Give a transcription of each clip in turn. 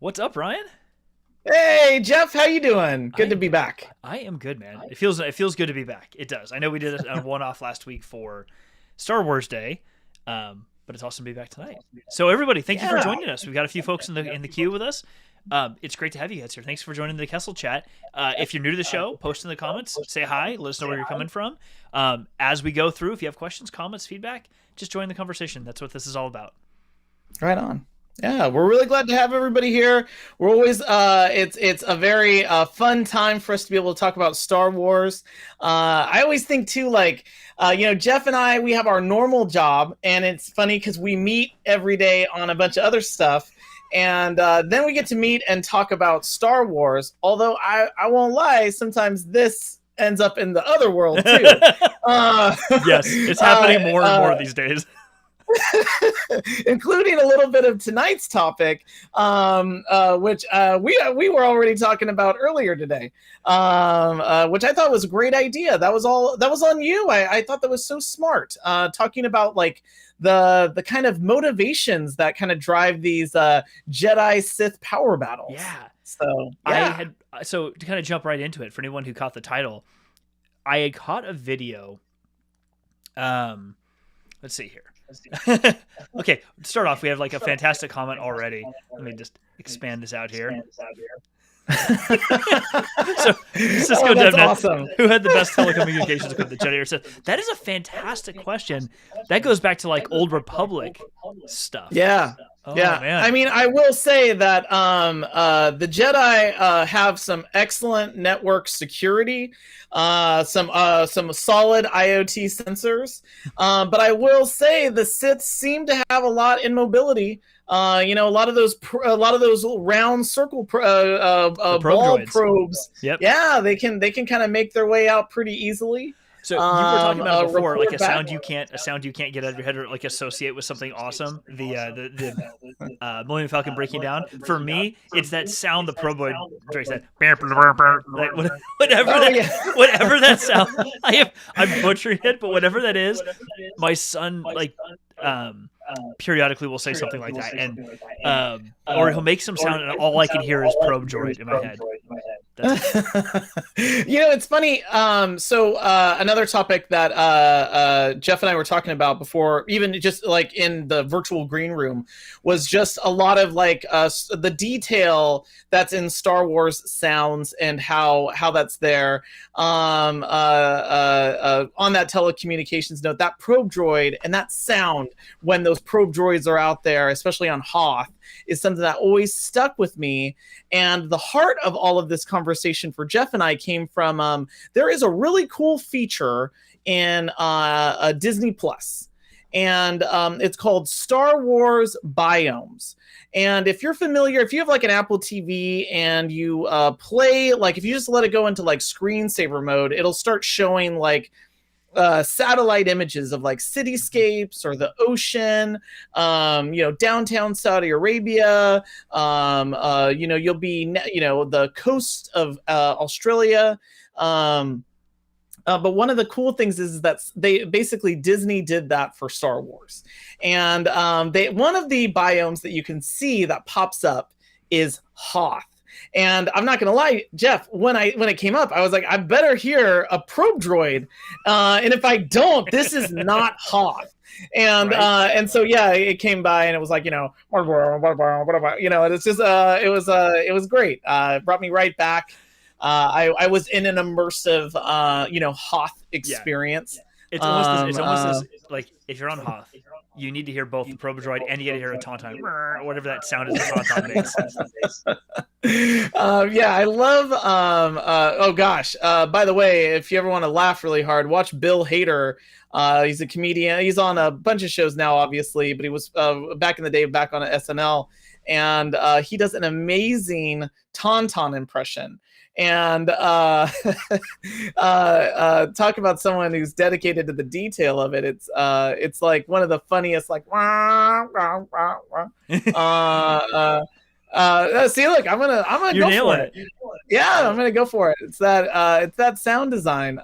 What's up, Ryan? Hey, Jeff, how you doing? Good to be back. I am good, man. It feels good to be back. It does. I know we did a one-off last week for Star Wars Day, but it's awesome to be back tonight. So everybody, thank you for joining us. We've got a few folks in the queue with us. It's great to have you guys here. Thanks for joining the Kessel chat. If you're new to the show, post in the comments, say hi, let us know where you're coming from. As we go through, if you have questions, comments, feedback, just join the conversation. That's what this is all about. Right on. Yeah, we're really glad to have everybody here. We're always it's a very fun time for us to be able to talk about Star Wars. I always think too, like Jeff and I, we have our normal job, and it's funny because we meet every day on a bunch of other stuff, and then we get to meet and talk about Star Wars. Although I won't lie, sometimes this ends up in the other world too. Yes, it's happening more and more these days. Including a little bit of tonight's topic, which we were already talking about earlier today, which I thought was a great idea. That was on you. I thought that was so smart. Talking about like the kind of motivations that kind of drive these Jedi Sith power battles. Yeah. So yeah. So to kind of jump right into it, for anyone who caught the title, I had caught a video. Let's see here. Okay, to start off, we have like a fantastic comment already. Let me just expand this out here. So Cisco DevNet, awesome. Who had the best telecommunications equipment, the Jedi or Sith? That is a fantastic question. That goes back to like Old Republic stuff. Yeah. Oh, yeah, man. I mean, I will say that the Jedi have some excellent network security, some solid IoT sensors, but I will say the Sith seem to have a lot in mobility. A lot of those round circle ball probes. Yep. Yeah, they can kind of make their way out pretty easily. So you were talking about it before, like report back. a sound you can't get out of your head or like associate with something awesome. The Millennium Falcon breaking down. For me, it's that sound the Pro Boy drinks that like whatever Oh, that yeah. whatever that sound. I'm butchering it, but whatever that is, my son like periodically will say something like that, and or he'll make some sound, and all I can hear is probe droid in my head. It's funny. So another topic that Jeff and I were talking about before, even just like in the virtual green room, was just a lot of like the detail that's in Star Wars sounds and how that's there. On that telecommunications note, that probe droid and that sound when those probe droids are out there, especially on Hoth, is something that always stuck with me. And the heart of all of this conversation for Jeff and I came from there is a really cool feature in Disney Plus, and it's called Star Wars Biomes. And if you're familiar, if you have like an Apple TV and you play, like if you just let it go into like screensaver mode, it'll start showing like satellite images of like cityscapes or the ocean, downtown Saudi Arabia, you'll be, the coast of Australia. But one of the cool things is that Disney did that for Star Wars. And one of the biomes that you can see that pops up is Hoth. And I'm not gonna lie, Jeff, when it came up, I was like, I better hear a probe droid. And if I don't, this is not Hoth. And right. And so it came by and it was like, and it's just it was great. It brought me right back. I was in an immersive Hoth experience. Yeah. It's almost this, like if you're on Hoth, you need to hear both the probe droid and you got to hear a tauntaun, or whatever that sound is that tauntaun makes. I love oh gosh, by the way, if you ever want to laugh really hard, watch Bill Hader. He's a comedian. He's on a bunch of shows now, obviously, but he was back in the day back on SNL, and he does an amazing tauntaun impression. And talk about someone who's dedicated to the detail of it. It's like one of the funniest, like see, look, I'm gonna You're go for it. Yeah, I'm gonna go for it. It's that sound design.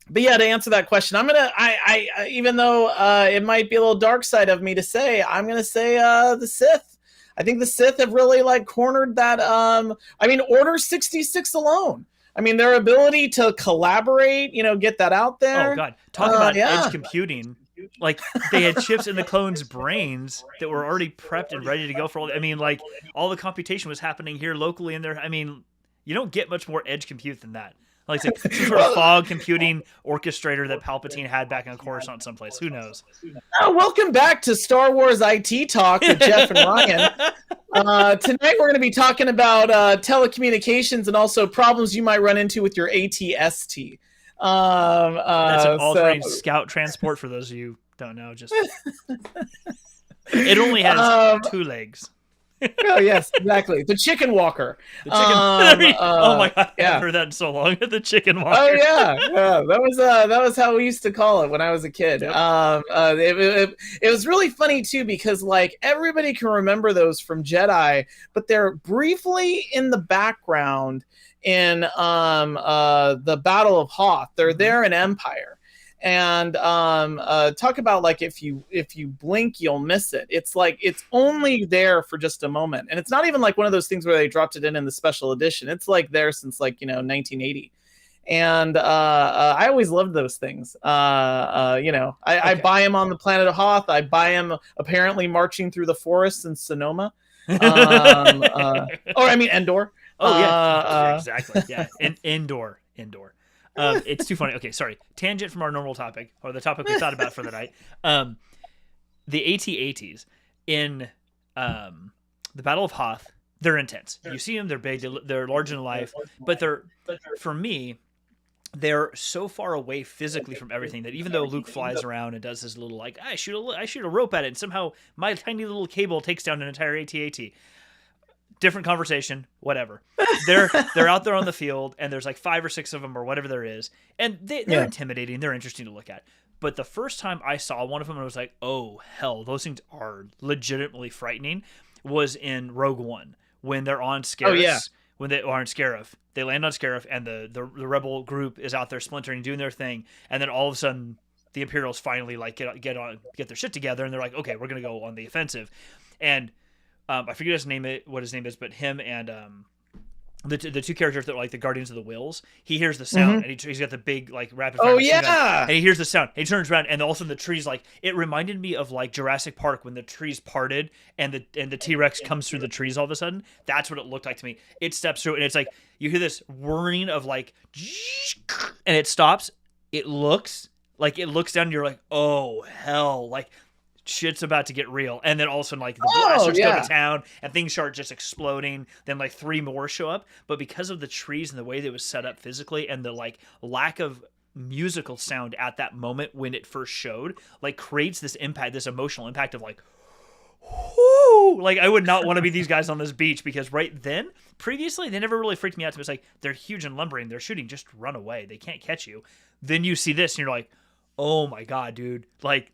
But yeah, to answer that question, I even though it might be a little dark side of me to say, I'm gonna say the Sith. I think the Sith have really like cornered that. Order 66 alone. I mean, their ability to collaborate, get that out there. Oh God, talk about edge computing. Like they had chips in the clones' brains that were already prepped and ready to go for all. I mean, like all the computation was happening here locally in there. I mean, you don't get much more edge compute than that. Like some sort of fog computing orchestrator that Palpatine had back on Coruscant someplace. Who knows? Welcome back to Star Wars IT Talk with Jeff and Ryan. Tonight we're going to be talking about telecommunications and also problems you might run into with your ATST. That's an all-terrain scout transport for those of you who don't know. Just it only has 2 legs. Oh yes, exactly. The chicken walker. The chicken. Oh my God! I haven't heard that in so long. The chicken walker. Oh yeah. That was how we used to call it when I was a kid. Yep. It was really funny too because like everybody can remember those from Jedi, but they're briefly in the background in the Battle of Hoth. They're there in Empire. And talk about like if you blink you'll miss it. It's like it's only there for just a moment, and it's not even like one of those things where they dropped it in the special edition. It's like there since 1980, and I always loved those things. I buy him on the planet of Hoth. I buy him apparently marching through the forests in Sonoma, Endor. Oh yeah, exactly. Yeah, Indoor. It's too funny. Okay, sorry. Tangent from our normal topic, or the topic we thought about for the night. The AT-ATs in the Battle of Hoth, they're intense. You see them, they're big, they're larger than life, but for me, they're so far away physically from everything that even though Luke flies around and does his little like, I shoot a rope at it, and somehow my tiny little cable takes down an entire AT-AT. different conversation, whatever. They're out there on the field, and there's like 5 or 6 of them or whatever there is, and they're intimidating. They're interesting to look at. But the first time I saw one of them, I was like, oh hell, those things are legitimately frightening. Was in Rogue One when they're on Scarif. Oh, yeah. When they are on Scarif, they land on Scarif, and the rebel group is out there splintering, doing their thing, and then all of a sudden the Imperials finally like get their shit together, and they're like, okay, we're gonna go on the offensive, and I forget what his name is, but him and the 2 characters that are like the Guardians of the Wills, he hears the sound, and he's got the big like rapid fire machine gun, and he hears the sound, and he turns around, and all of a sudden the trees, like, it reminded me of like Jurassic Park when the trees parted and the T-Rex comes through the trees all of a sudden. That's what it looked like to me. It steps through, and it's like you hear this whirring of like, and it stops. It looks down, and you're like, oh hell, like shit's about to get real. And then all of a sudden, like, the blasters go to town and things start just exploding. Then like 3 more show up, but because of the trees and the way they was set up physically and the like lack of musical sound at that moment when it first showed, like, creates this impact, this emotional impact of like, whoo, like I would not want to be these guys on this beach, because right then previously they never really freaked me out. It's like, they're huge and lumbering, they're shooting, just run away, they can't catch you. Then you see this and you're like, oh my god, dude, like,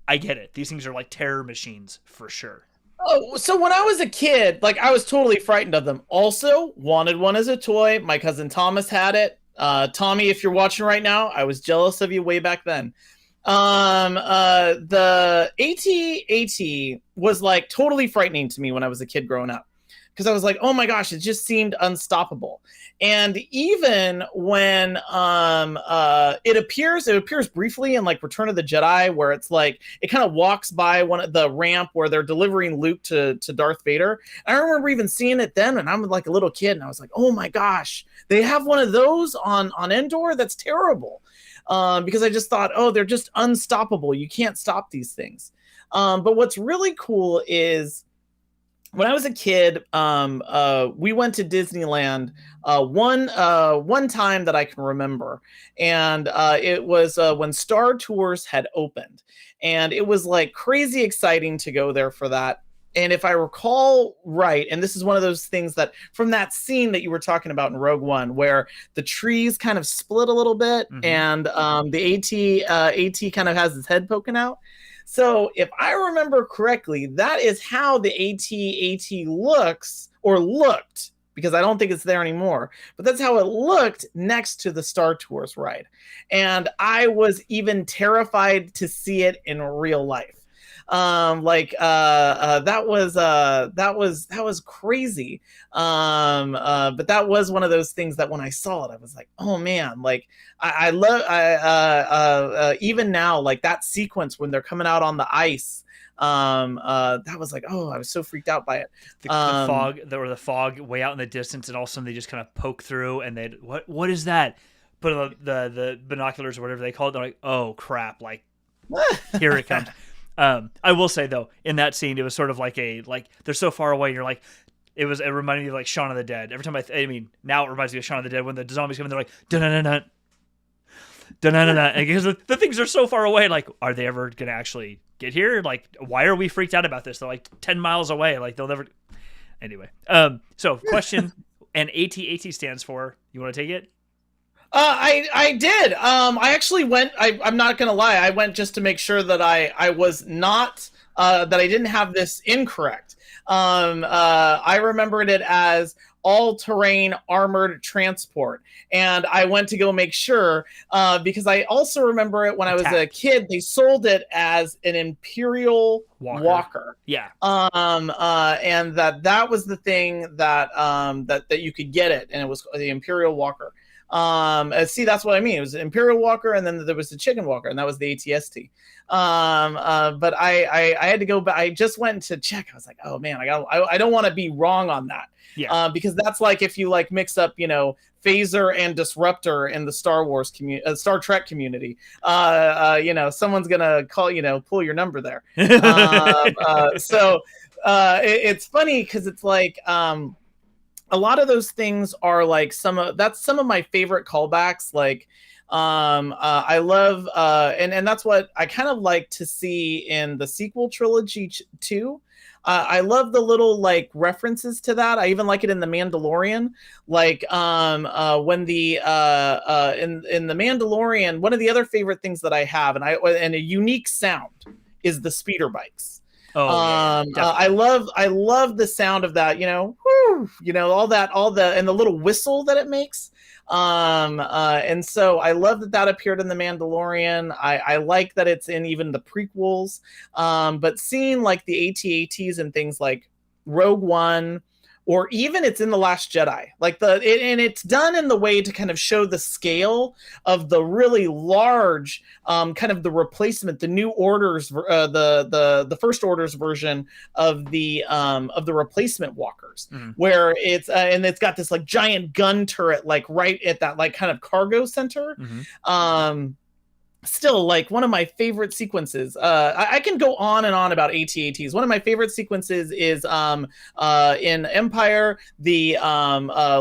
I get it. These things are like terror machines for sure. Oh, so when I was a kid, like, I was totally frightened of them. Also, wanted one as a toy. My cousin Thomas had it. Tommy, if you're watching right now, I was jealous of you way back then. The AT-AT was like totally frightening to me when I was a kid growing up, because I was like, oh my gosh, it just seemed unstoppable. And even when it appears briefly in like Return of the Jedi, where it's like it kind of walks by the ramp where they're delivering Luke to Darth Vader. I remember even seeing it then, and I'm like a little kid, and I was like, oh my gosh, they have one of those on Endor? That's terrible. Because I just thought, oh, they're just unstoppable. You can't stop these things. But what's really cool is, when I was a kid, we went to Disneyland one time that I can remember, and it was when Star Tours had opened, and it was like crazy exciting to go there for that. And if I recall right, and this is one of those things that from that scene that you were talking about in Rogue One, where the trees kind of split a little bit, and the AT kind of has his head poking out. So if I remember correctly, that is how the AT-AT looks, or looked, because I don't think it's there anymore, but that's how it looked next to the Star Tours ride. And I was even terrified to see it in real life. That was crazy. But that was one of those things that when I saw it, I was like, oh man, like I love, even now, like that sequence when they're coming out on the ice, that was like, oh, I was so freaked out by it. The fog way out in the distance, and all of a sudden they just kind of poke through, and they, what is that? Put on the binoculars or whatever they call it. They're like, oh crap, like here it comes. I will say though, in that scene, it was sort of like they're so far away, and you're like, it reminded me of like Shaun of the Dead. Every time I mean, now it reminds me of Shaun of the Dead when the zombies come in, they're like, dun-dun-dun-dun, dun-dun-dun-dun, and because the things are so far away, like, are they ever gonna actually get here? Like, why are we freaked out about this? They're like 10 miles away, like they'll never. Anyway, so question, and AT-AT stands for, you want to take it? I did. I actually went. I'm not gonna lie. I went just to make sure that I was not that I didn't have this incorrect. I remembered it as all-terrain armored transport, and I went to go make sure because I also remember it when I was a kid. They sold it as an Imperial Walker. Yeah. And that was the thing that that you could get it, and it was the Imperial Walker. See, that's what I mean. It was Imperial Walker, and then there was the Chicken Walker, and that was the AT-ST. But I had to go back. I just went to check. I was like, oh man, I don't want to be wrong on that. Yeah. Because that's like if you like mix up, phaser and disruptor in the Star Trek community. Someone's gonna call, pull your number there. So it's funny because it's like. A lot of those things are like some of my favorite callbacks. Like I love, and that's what I kind of like to see in the sequel trilogy too. I love the little like references to that. I even like it in the Mandalorian. Like when the in the Mandalorian, one of the other favorite things that I have, and a unique sound is the speeder bikes. Oh, yeah, I love the sound of that, whoo, all the and the little whistle that it makes. And so I love that appeared in the Mandalorian. I like that it's in even the prequels. But seeing like the AT-ATs and things like Rogue One, or even it's in The Last Jedi, like and it's done in the way to kind of show the scale of the really large, kind of the replacement, the New Orders, the First Orders version of the replacement walkers, where it's and it's got this like giant gun turret like right at that like kind of cargo center. Still like one of my favorite sequences. I can go on and on about AT-ATs. One of my favorite sequences is in Empire. The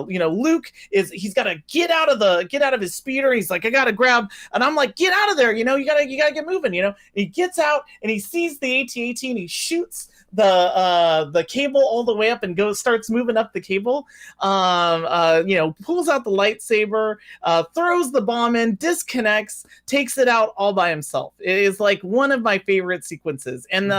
Luke he's got to get out of his speeder. He's like, I gotta grab, and I'm like, get out of there. You gotta get moving. And he gets out and he sees the AT-AT and he shoots the cable all the way up and starts moving up the cable. Pulls out the lightsaber, throws the bomb in, disconnects, takes it out all by himself. It is like one of my favorite sequences. And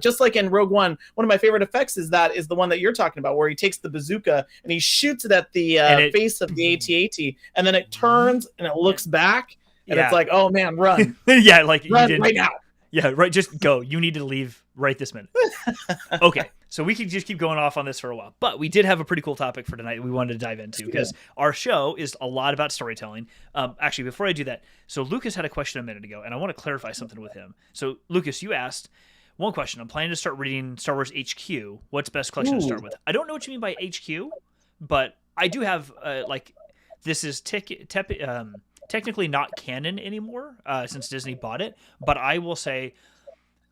just like in Rogue One, one of my favorite effects is the one that you're talking about, where he takes the bazooka and he shoots it at the face of the AT-AT, and then it turns and it looks back, and it's like, oh man, run. Yeah, like run right now. Yeah, right. Just go. You need to leave right this minute. Okay, so we could just keep going off on this for a while, but we did have a pretty cool topic for tonight we wanted to dive into, because our show is a lot about storytelling. Actually, before I do that, so Lucas had a question a minute ago, and I want to clarify something with him. So, Lucas, you asked one question. I'm planning to start reading Star Wars HQ. What's best collection to start with? I don't know what you mean by HQ, but I do have this is technically not canon anymore since Disney bought it, but I will say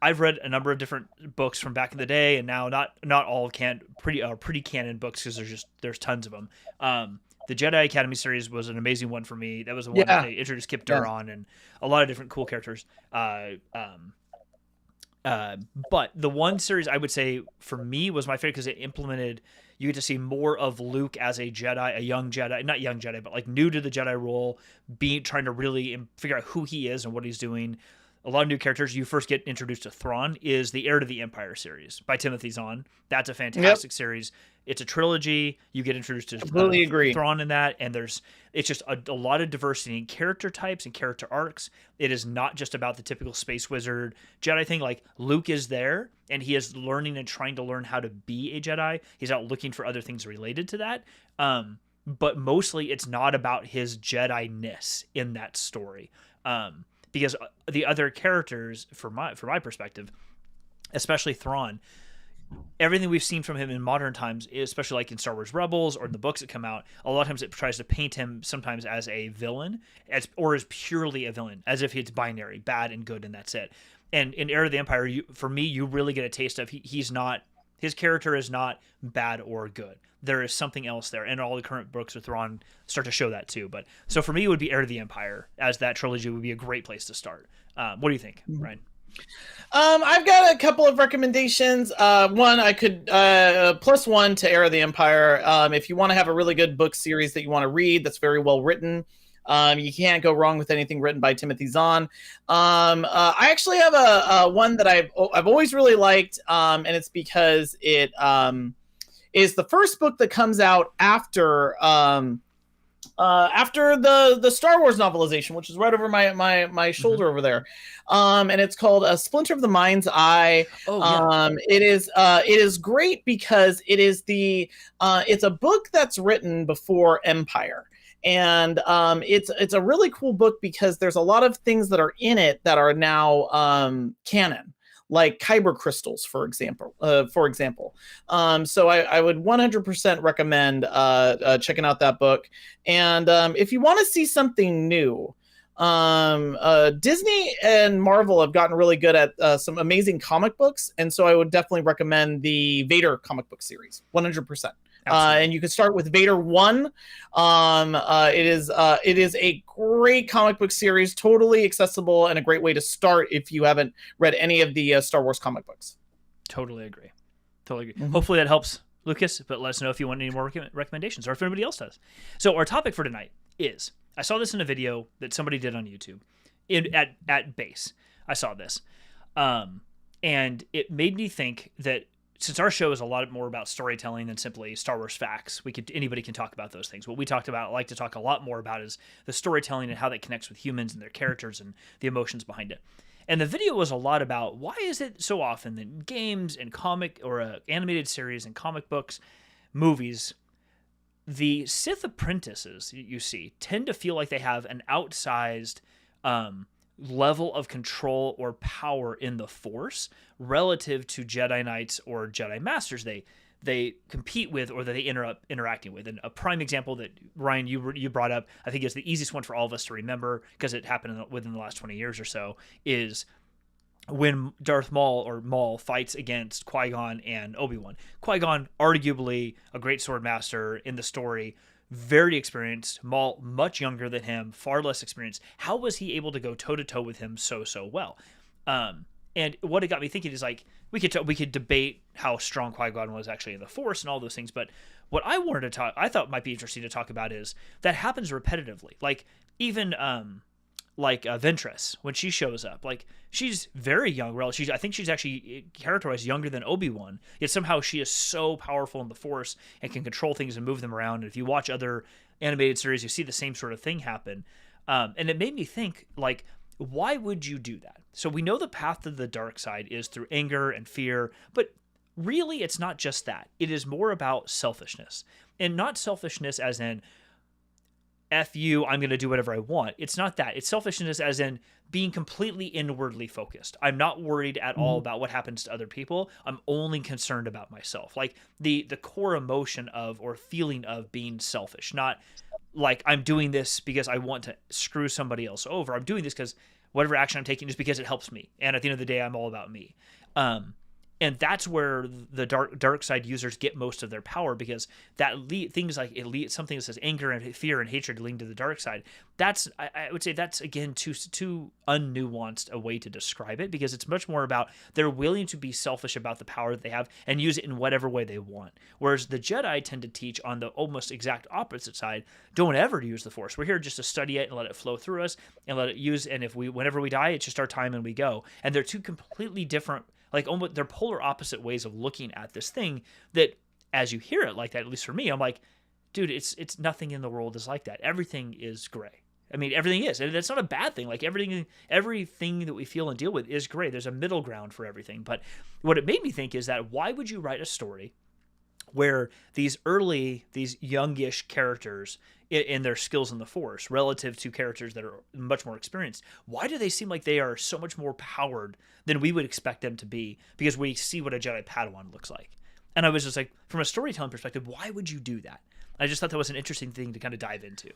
I've read a number of different books from back in the day, and now not all pretty canon books, because there's tons of them. The Jedi Academy series was an amazing one for me. That was the one that they introduced Kip Duron and a lot of different cool characters. But the one series I would say for me was my favorite, because it implemented, you get to see more of Luke as a Jedi, a young Jedi, not young Jedi, but like new to the Jedi role, trying to really figure out who he is and what he's doing. A lot of new characters. You first get introduced to Thrawn is the Heir to the Empire series by Timothy Zahn. That's a fantastic series. It's a trilogy. You get introduced to Thrawn in that, and it's just a lot of diversity in character types and character arcs. It is not just about the typical space wizard Jedi thing. Like, Luke is there, and he is learning and trying to learn how to be a Jedi. He's out looking for other things related to that. But mostly it's not about his Jedi-ness in that story. Because the other characters, from my perspective, especially Thrawn, everything we've seen from him in modern times, especially like in Star Wars Rebels or the books that come out, a lot of times it tries to paint him sometimes as a villain, or as purely a villain, as if it's binary, bad and good, and that's it. And in Heir of the Empire, for me, you really get a taste of his character is not bad or good. There is something else there, and all the current books with Thrawn start to show that too. But so for me, it would be Heir to the Empire, as that trilogy would be a great place to start. What do you think, Ryan? I've got a couple of recommendations. One, I could +1 to Heir of the Empire. If you want to have a really good book series that you want to read, that's very well written. You can't go wrong with anything written by Timothy Zahn. I actually have a one that I've always really liked, and it's because it is the first book that comes out after the Star Wars novelization, which is right over my shoulder over there. And it's called A Splinter of the Mind's Eye. It is great because it is it's a book that's written before Empire. And it's a really cool book because there's a lot of things that are in it that are now canon, like kyber crystals, for example. So I would 100% recommend checking out that book. And if you want to see something new, Disney and Marvel have gotten really good at some amazing comic books, and so I would definitely recommend the Vader comic book series. 100%. Absolutely. And you can start with Vader 1. It is a great comic book series, totally accessible, and a great way to start if you haven't read any of the Star Wars comic books. Totally agree. Hopefully that helps, Lucas, but let us know if you want any more recommendations or if anybody else does. So our topic for tonight is, I saw this in a video that somebody did on YouTube at base. I saw this. And it made me think that since our show is a lot more about storytelling than simply Star Wars facts, anybody can talk about those things. What we like to talk a lot more about is the storytelling and how that connects with humans and their characters and the emotions behind it. And the video was a lot about why is it so often that games and comic or animated series and comic books, movies, the Sith Apprentices you see tend to feel like they have an outsized level of control or power in the Force relative to Jedi Knights or Jedi Masters they compete with or that they interacting with. And a prime example that, Ryan, you brought up, I think is the easiest one for all of us to remember because it happened within the last 20 years or so, is when Darth Maul fights against Qui-Gon and Obi-Wan. Qui-Gon, arguably a great sword master in the story, very experienced. Maul, much younger than him, far less experienced. How was he able to go toe-to-toe with him so well? And what it got me thinking is, like, we could debate how strong Qui-Gon was actually in the Force and all those things, but what I thought might be interesting to talk about is that happens repetitively. Like, even Ventress, when she shows up, like, she's very young. Well, I think she's actually characterized younger than Obi-Wan, yet somehow she is so powerful in the Force and can control things and move them around. And if you watch other animated series, you see the same sort of thing happen. And it made me think, like, why would you do that? So we know the path to the dark side is through anger and fear, but really it's not just that. It is more about selfishness, and not selfishness as in, F you, I'm going to do whatever I want. It's not that. It's selfishness as in being completely inwardly focused. I'm not worried at all about what happens to other people. I'm only concerned about myself. Like the core emotion of or feeling of being selfish, not like I'm doing this because I want to screw somebody else over. I'm doing this because whatever action I'm taking is because it helps me. And at the end of the day, I'm all about me. And that's where the dark side users get most of their power, because that things like something that says anger and fear and hatred leading to the dark side. I would say that's again too unnuanced a way to describe it, because it's much more about they're willing to be selfish about the power that they have and use it in whatever way they want. Whereas the Jedi tend to teach on the almost exact opposite side: don't ever use the Force. We're here just to study it and let it flow through us and let it use. And whenever we die, it's just our time and we go. And they're two completely different. Like, almost, they're polar opposite ways of looking at this thing that, as you hear it like that, at least for me, I'm like, dude, it's nothing in the world is like that. Everything is gray. I mean, everything is. And that's not a bad thing. Like, everything that we feel and deal with is gray. There's a middle ground for everything. But what it made me think is that why would you write a story where these youngish characters in their skills in the Force relative to characters that are much more experienced, why do they seem like they are so much more powered than we would expect them to be? Because we see what a Jedi Padawan looks like. And I was just like, from a storytelling perspective, why would you do that? I just thought that was an interesting thing to kind of dive into.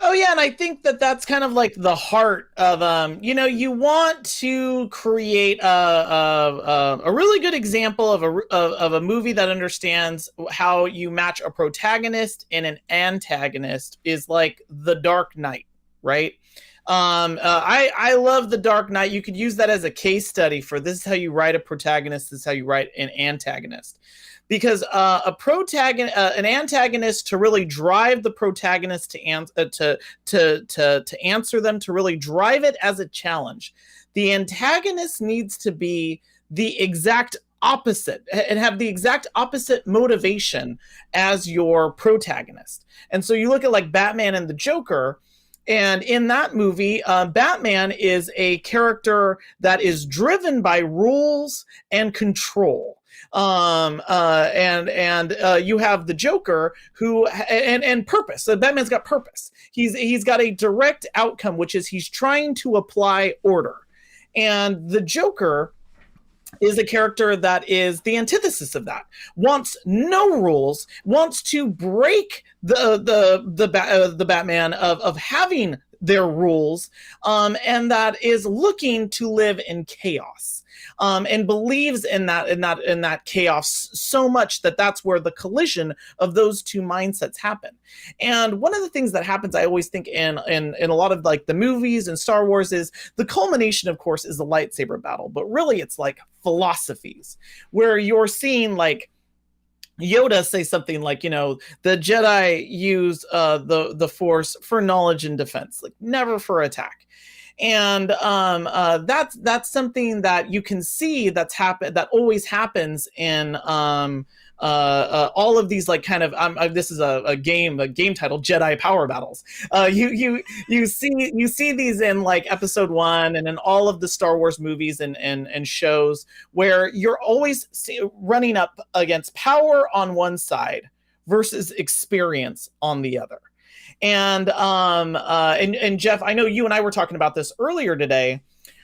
Oh yeah, and I think that's kind of like the heart of you want to create a really good example of a movie that understands how you match a protagonist and an antagonist is like The Dark Knight, right? I love The Dark Knight. You could use that as a case study for this is how you write a protagonist, this is how you write an antagonist. Because an antagonist, to really drive the protagonist to answer them, to really drive it as a challenge, the antagonist needs to be the exact opposite and have the exact opposite motivation as your protagonist. And so you look at like Batman and the Joker. And in that movie, Batman is a character that is driven by rules and control. You have the Joker who and purpose. So Batman's got purpose. He's got a direct outcome, which is he's trying to apply order. And the Joker is a character that is the antithesis of that. Wants no rules. Wants to break the Batman of having their rules, and that is looking to live in chaos, and believes in that chaos so much that that's where the collision of those two mindsets happen. And one of the things that happens, I always think in a lot of like the movies and Star Wars, is the culmination, of course, is the lightsaber battle, but really it's like philosophies where you're seeing like Yoda say something like, the Jedi use the Force for knowledge and defense, like never for attack. And that's something that you can see that always happens in all of these like kind of this is a game title, Jedi power battles. You see these in like episode 1 and in all of the Star Wars movies and shows, where you're always running up against power on one side versus experience on the other. And Jeff, I know you and I were talking about this earlier today,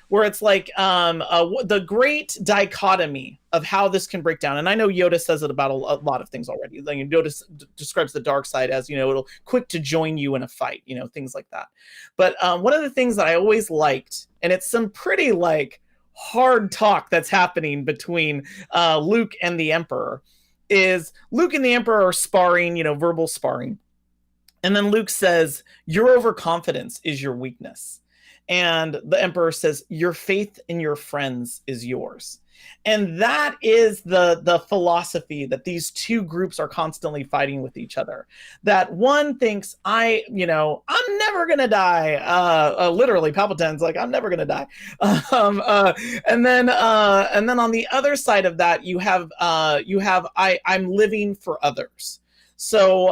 where it's like the great dichotomy of how this can break down. And I know Yoda says it about a lot of things already. Like Yoda describes the dark side as, it'll quick to join you in a fight, things like that. But one of the things that I always liked, and it's some pretty like hard talk that's happening between Luke and the Emperor, is Luke and the Emperor are sparring, verbal sparring. And then Luke says, your overconfidence is your weakness. And the Emperor says, your faith in your friends is yours. And that is the philosophy that these two groups are constantly fighting with each other. That one thinks, I'm never going to die. Literally, Palpatine's like, I'm never going to die. And then on the other side of that, you have I'm living for others. So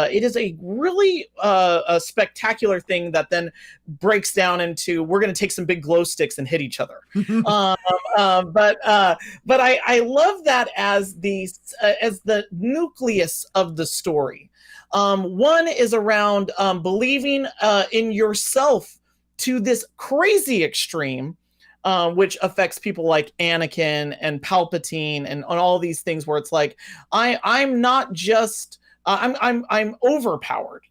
it is a really a spectacular thing that then breaks down into, we're going to take some big glow sticks and hit each other. But I love that as the nucleus of the story. One is around believing in yourself to this crazy extreme, which affects people like Anakin and Palpatine and all these things, where it's like, I'm not just I'm overpowered,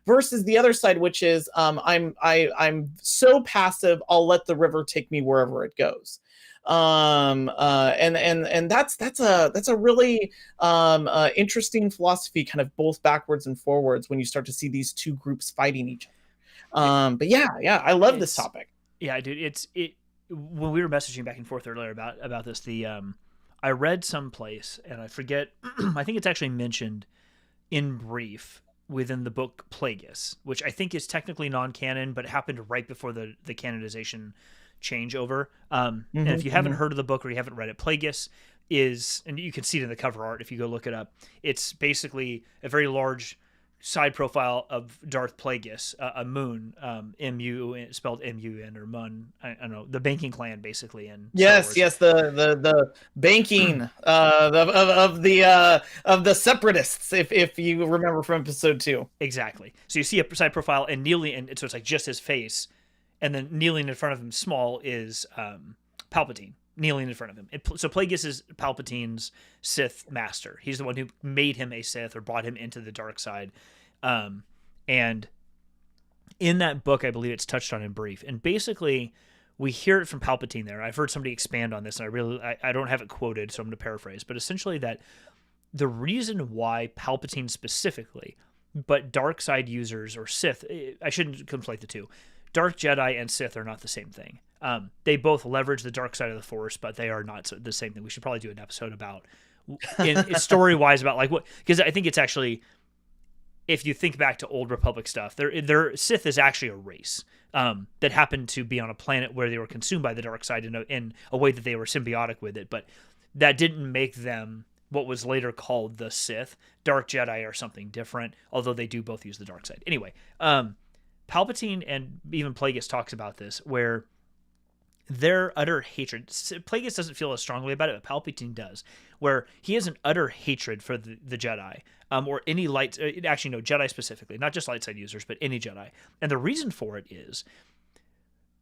versus the other side, which is I'm so passive, I'll let the river take me wherever it goes. And that's a really interesting philosophy, kind of both backwards and forwards, when you start to see these two groups fighting each other. But yeah, I love this topic. Yeah, dude, when we were messaging back and forth earlier about this, I read someplace, and I forget, I think it's actually mentioned in brief within the book Plagueis, which I think is technically non-canon, but happened right before the canonization changeover. And if you haven't heard of the book or you haven't read it, Plagueis is, and you can see it in the cover art if you go look it up, it's basically a very large side profile of Darth Plagueis, a moon, M-U, spelled M-U-N, or Mun. I don't know, the banking clan, basically. In yes, the banking of the separatists, if you remember from episode 2. Exactly. So you see a side profile and kneeling, and so it's like just his face, and then kneeling in front of him, small, is Palpatine. Kneeling in front of him. So Plagueis is Palpatine's Sith master. He's the one who made him a Sith or brought him into the dark side. And in that book, I believe it's touched on in brief. And basically, we hear it from Palpatine there. I've heard somebody expand on this, and I don't have it quoted, so I'm going to paraphrase. But essentially that the reason why Palpatine specifically, but dark side users or Sith, I shouldn't conflate the two. Dark Jedi and Sith are not the same thing. They both leverage the dark side of the Force, but they are not the same thing. We should probably do an episode about, story-wise, about like what, because I think it's actually, if you think back to old Republic stuff, their Sith is actually a race that happened to be on a planet where they were consumed by the dark side in a way that they were symbiotic with it, but that didn't make them what was later called the Sith. Dark Jedi are something different, although they do both use the dark side. Anyway, Palpatine and even Plagueis talks about this, where their utter hatred, Plagueis doesn't feel as strongly about it, but Palpatine does, where he has an utter hatred for the Jedi, or any Jedi specifically, not just light side users, but any Jedi. And the reason for it is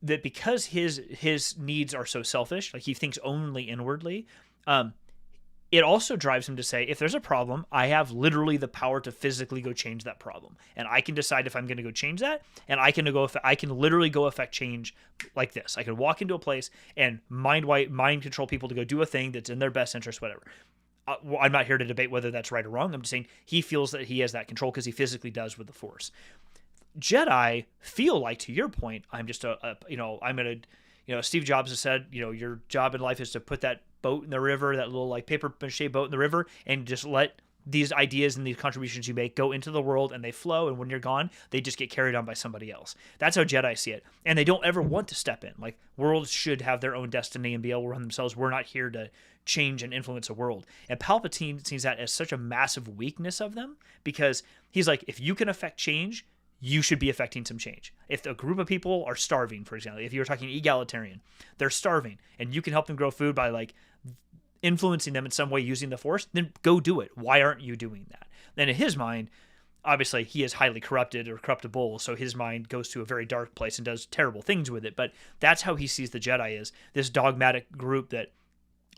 that because his needs are so selfish, like he thinks only inwardly, it also drives him to say, if there's a problem, I have literally the power to physically go change that problem. And I can decide if I'm going to go change that. And I can literally go affect change like this. I can walk into a place and mind control people to go do a thing that's in their best interest, whatever. I'm not here to debate whether that's right or wrong. I'm just saying he feels that he has that control because he physically does with the Force. Jedi feel like, to your point, I'm just Steve Jobs has said, your job in life is to put that boat in the river, that little like paper mache boat in the river, and just let these ideas and these contributions you make go into the world, and they flow. And when you're gone, they just get carried on by somebody else. That's how Jedi see it. And they don't ever want to step in. Like, worlds should have their own destiny and be able to run themselves. We're not here to change and influence a world. And Palpatine sees that as such a massive weakness of them, because he's like, if you can affect change, you should be affecting some change. If a group of people are starving, for example, if you're talking egalitarian, they're starving, and you can help them grow food by like influencing them in some way using the Force, then go do it. Why aren't you doing that? Then in his mind, obviously he is highly corrupted or corruptible, so his mind goes to a very dark place and does terrible things with it. But that's how he sees the Jedi, is this dogmatic group that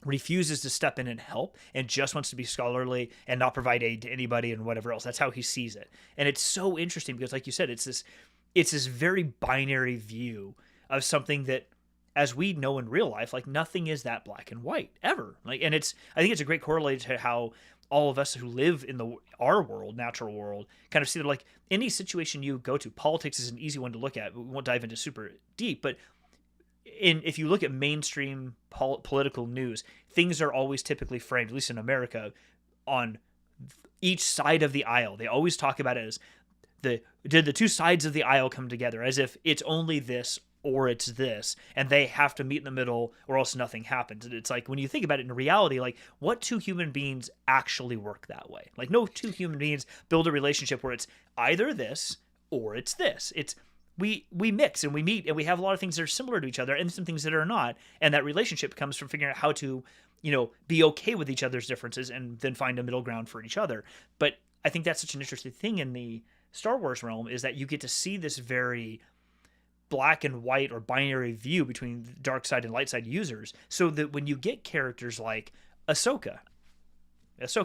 refuses to step in and help and just wants to be scholarly and not provide aid to anybody and whatever else. That's how he sees it. And it's so interesting because, like you said, it's this very binary view of something that, as we know in real life, like, nothing is that black and white ever. Like, and I think it's a great correlate to how all of us who live in our world, natural world, kind of see that, like, any situation you go to, politics is an easy one to look at. We won't dive into super deep, but if you look at mainstream political news, things are always typically framed, at least in America, on each side of the aisle. They always talk about it as did the two sides of the aisle come together, as if it's only this or it's this, and they have to meet in the middle or else nothing happens. And it's like, when you think about it in reality, like, what two human beings actually work that way? Like, no two human beings build a relationship where it's either this or it's this. It's we mix and we meet and we have a lot of things that are similar to each other and some things that are not. And that relationship comes from figuring out how to, be okay with each other's differences and then find a middle ground for each other. But I think that's such an interesting thing in the Star Wars realm, is that you get to see this very black and white or binary view between dark side and light side users, so that when you get characters like Ahsoka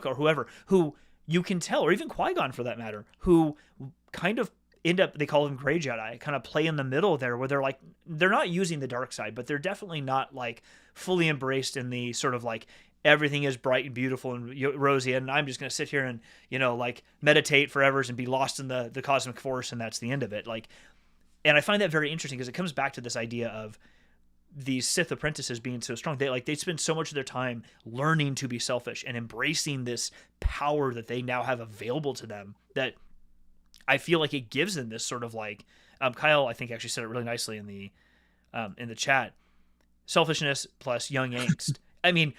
or whoever, who you can tell, or even Qui-Gon for that matter, who kind of end up, they call them gray Jedi, kind of play in the middle there, where they're not using the dark side, but they're definitely not like fully embraced in the sort of like, everything is bright and beautiful and rosy, and I'm just going to sit here and, like, meditate forever and be lost in the cosmic force, and that's the end of it. Like, and I find that very interesting, because it comes back to this idea of these Sith apprentices being so strong. They spend so much of their time learning to be selfish and embracing this power that they now have available to them, that I feel like it gives them this sort of like, Kyle, I think, actually said it really nicely in the chat, selfishness plus young angst. I mean,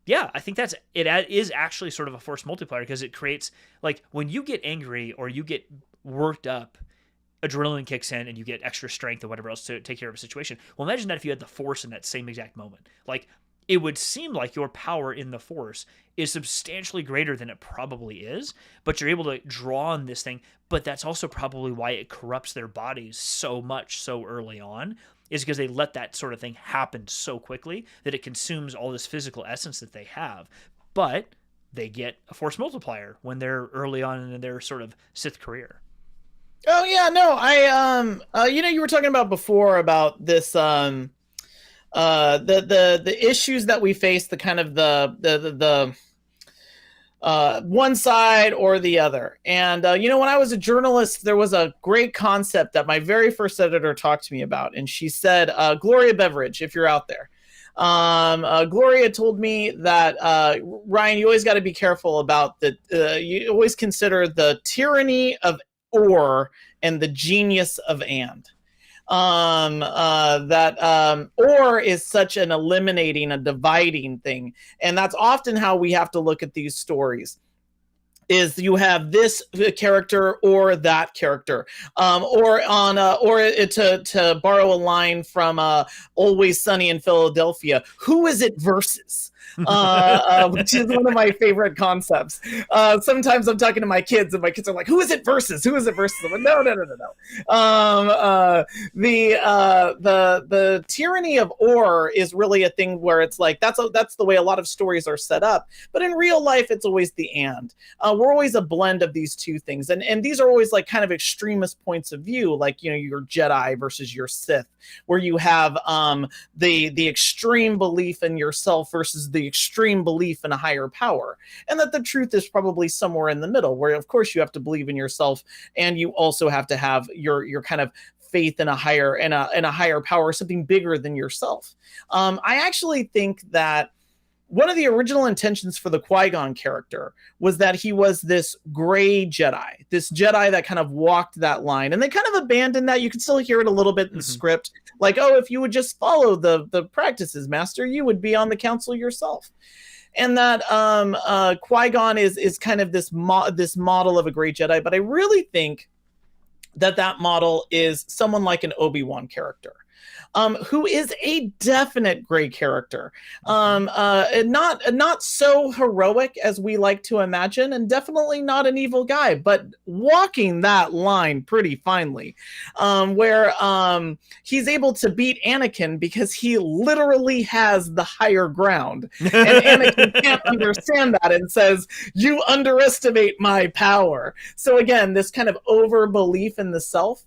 yeah, I think it is actually sort of a force multiplier, because it creates, like, when you get angry or you get worked up, adrenaline kicks in and you get extra strength or whatever else to take care of a situation. Well, imagine that if you had the Force in that same exact moment. Like, it would seem like your power in the Force is substantially greater than it probably is, but you're able to draw on this thing. But that's also probably why it corrupts their bodies so much so early on, is because they let that sort of thing happen so quickly that it consumes all this physical essence that they have. But they get a force multiplier when they're early on in their sort of Sith career. Oh yeah, no, you were talking about before about this, the issues that we face, the kind of the one side or the other. And, when I was a journalist, there was a great concept that my very first editor talked to me about. And she said, Gloria Beveridge, if you're out there. Gloria told me that, Ryan, you always got to be careful about you always consider the tyranny of or and the genius of and. Or is such an eliminating, a dividing thing. And that's often how we have to look at these stories, is you have this character or that character, to borrow a line from Always Sunny in Philadelphia, who is it versus? Which is one of my favorite concepts. Sometimes I'm talking to my kids, and my kids are like, "Who is it versus? Who is it versus?" I'm like, no. The tyranny of or is really a thing where it's like that's the way a lot of stories are set up. But in real life, it's always the and. We're always a blend of these two things, and these are always like kind of extremist points of view, like your Jedi versus your Sith, where you have the extreme belief in yourself versus the extreme belief in a higher power, and that the truth is probably somewhere in the middle, where of course you have to believe in yourself, and you also have to have your kind of faith in a higher power, something bigger than yourself. I actually think that one of the original intentions for the Qui-Gon character was that he was this gray Jedi, this Jedi that kind of walked that line, and they kind of abandoned that. You can still hear it a little bit in the script, like, oh, if you would just follow the practices, Master, you would be on the council yourself. And that Qui-Gon is kind of this model of a great Jedi, but I really think that model is someone like an Obi-Wan character. Who is a definite gray character, not so heroic as we like to imagine, and definitely not an evil guy, but walking that line pretty finely, where he's able to beat Anakin because he literally has the higher ground, and Anakin can't understand that and says, "You underestimate my power." So again, this kind of over belief in the self.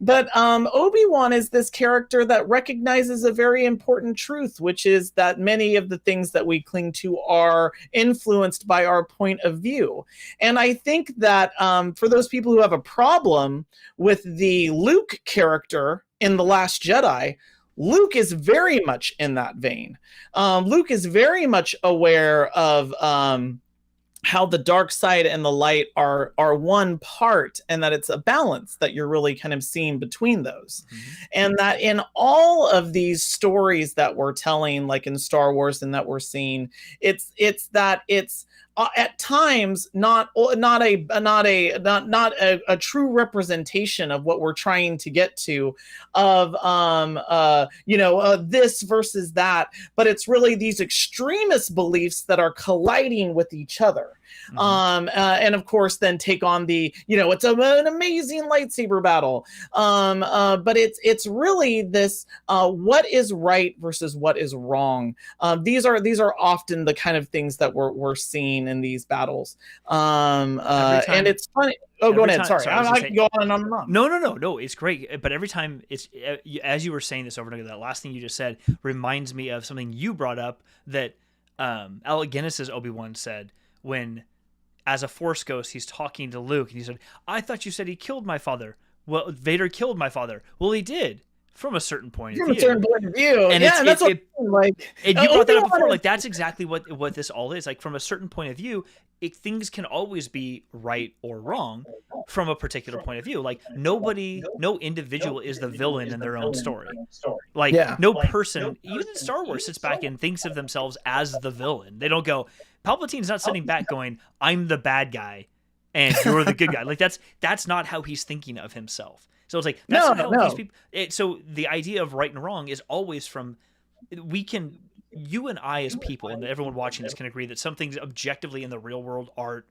But Obi-Wan is this character that recognizes a very important truth, which is that many of the things that we cling to are influenced by our point of view. And I think that for those people who have a problem with the Luke character in The Last Jedi, Luke is very much in that vein. Luke is very much aware of how the dark side and the light are one part, and that it's a balance that you're really kind of seeing between those. And that in all of these stories that we're telling, like in Star Wars and that we're seeing, it's at times not a true representation of what we're trying to get to, of this versus that, but it's really these extremist beliefs that are colliding with each other. And of course then take on the, it's an amazing lightsaber battle, but it's really this what is right versus what is wrong. These are often the kind of things that we're seeing in these battles, and it's funny. Oh, go ahead. Sorry, I can go on and on and on. No, it's great. But every time it's, as you were saying this over and over, that last thing you just said reminds me of something you brought up that Alec Guinness's Obi-Wan said when, as a Force ghost, he's talking to Luke, and he said, "I thought you said he killed my father." Well, Vader killed my father. Well, he did. From a certain point of view. And that's what like. And you brought that up before. Like, that's exactly what this all is. Like, from a certain point of view, things can always be right or wrong from a particular point of view. Like, no individual is the villain in their own story. Like, no person, even in Star Wars, sits back and thinks of themselves as the villain. They don't go, Palpatine's not sitting back going, "I'm the bad guy and you're the good guy." Like, that's not how he's thinking of himself. So it's like, that's not how these people. So the idea of right and wrong is always from, you and I as people, and everyone watching this can agree that some things objectively in the real world are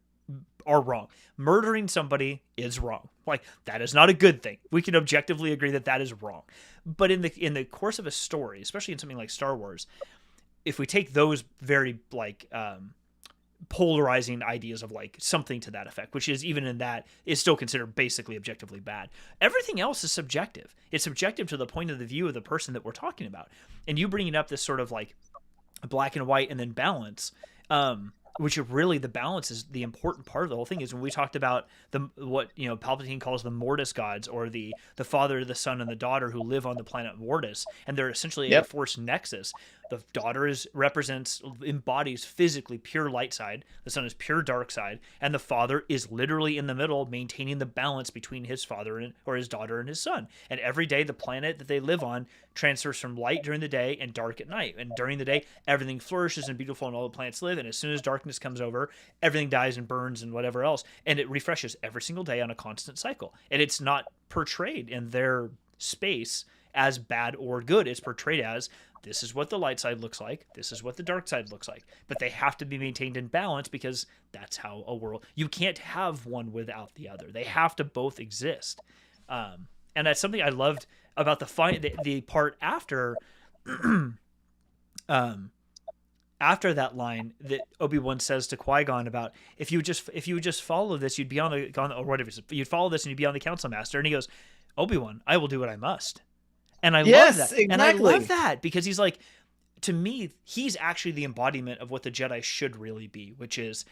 wrong. Murdering somebody is wrong. Like, that is not a good thing. We can objectively agree that is wrong. But in the course of a story, especially in something like Star Wars, if we take those very polarizing ideas of like something to that effect, which is even in that is still considered basically objectively bad. Everything else is subjective. It's subjective to the point of the view of the person that we're talking about. And you bringing up this sort of like black and white and then balance, which really the balance is the important part of the whole thing. Is when we talked about what Palpatine calls the Mortis gods, or the father, the son, and the daughter who live on the planet Mortis, and they're essentially a Force nexus. The daughter embodies physically pure light side. The son is pure dark side, and the father is literally in the middle, maintaining the balance between his father or his daughter and his son. And every day, the planet that they live on transfers from light during the day and dark at night. And during the day, everything flourishes and beautiful, and all the planets live. And as soon as darkness comes over, everything dies and burns and whatever else. And it refreshes every single day on a constant cycle. And it's not portrayed in their space as bad or good. It's portrayed as, this is what the light side looks like, this is what the dark side looks like. But they have to be maintained in balance, because that's how a world, you can't have one without the other. They have to both exist. And that's something I loved about the part after after that line that Obi-Wan says to Qui-Gon about, if you would just follow this, you'd be on the, or whatever, you'd follow this and you'd be on the Council Master. And he goes, Obi-Wan, I will do what I must. And I love that. Exactly. And I love that, because he's like, to me, he's actually the embodiment of what the Jedi should really be, which is